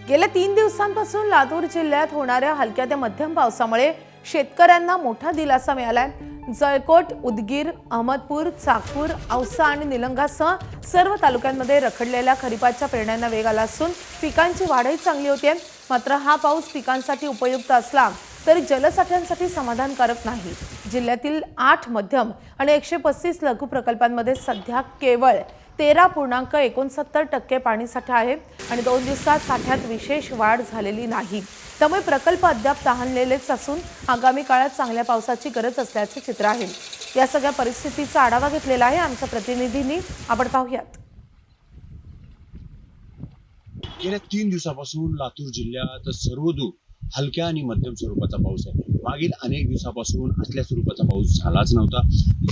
गेल्या 3 दिवसांपासून लातूर जिल्ह्यात होणाऱ्या हलक्या ते मध्यम पावसामुळे शेतकऱ्यांना मोठा दिलासा मिळालाय। जळकोट, उदगीर, अहमदपूर, चाकूर, औसा आणि निलंगासह सर्व तालुक्यांमध्ये रखडलेल्या खरीपाच्या पेरण्यांना वेग आला असून पिकांची वाढही चांगली होते। मात्र हा पाऊस पिकांसाठी उपयुक्त असला तरी जलसाठ्यांसाठी समाधानकारक नाही। जिल्ह्यातील 8 मध्यम आणि 135 लघु प्रकल्पांमध्ये सध्या केवळ 13.69% पाणीसाठा आहे आणि 2 दिवसात साठ्यात विशेष वाढ झालेली नाही। त्यामुळे प्रकल्प अद्याप तहानलेलेच असून आगामी काळात चांगल्या पावसाची गरज असल्याचे चित्र आहे। या सगळ्या परिस्थितीचा आढावा घेतलेला आहे आमच्या प्रतिनिधींनी, आपण पाहूयात। गेल्या 3 दिवसापासून लातूर जिल्ह्यात सर्वदूर हलक्या आणि मध्यम स्वरूपाचा पाऊस आहे। मागील अनेक दिवसापासून असल्या स्वरूपाचा पाऊस झालाच नव्हता।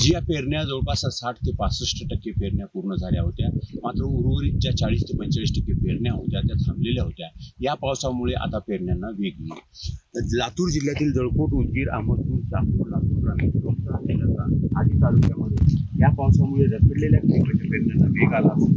ज्या पेरण्या जवळपास 60 ते 65% पेरण्या पूर्ण झाल्या होत्या, मात्र उर्वरित ज्या 40 ते 45% पेरण्या होत्या त्या थांबलेल्या होत्या। या पावसामुळे आता पेरण्यांना वेग येईल। लातूर जिल्ह्यातील जळकोट, उदगीर, अहमदपूर, चाकूर, लातूर ग्रामीण, औसा, निलंगा आदी तालुक्यामध्ये या पावसामुळे रखडलेल्या खरीपाच्या पेरण्यांना वेग आला असून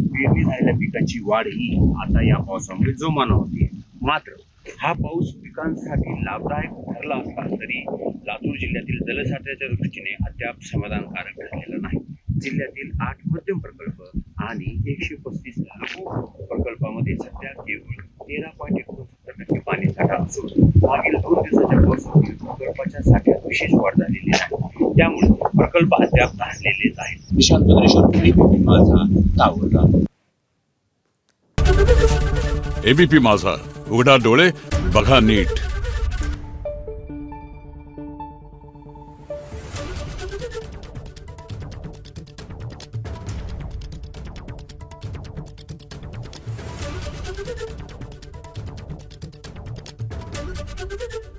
पेरणी झालेल्या पिकांची वाढ ही आता या पावसामुळे जोमानं होती। मात्र हा पाऊस पिकांसाठी लाभदायक ठरला असला तरी लातूर जिल्ह्यातील जलसाठ्याच्या दृष्टीने अद्याप समाधानकारक ठरलेला नाही। जिल्ह्यातील 8 मध्यम प्रकल्प आणि 135 लघु प्रकल्पामध्ये सध्या केवळ 13.69% पाणीसाठा असून मागील 2 दिवसाच्या पावसामुळे प्रकल्पाच्या साठ्यात विशेष वाढ झालेली नाही। त्यामुळे प्रकल्प अद्याप ताणलेलेच आहेत। निशांत बद्रेश्वर, एबीपी माझा, तावडा। एबीपी माझा, उघडा डोळे बघा नीट। Thank you.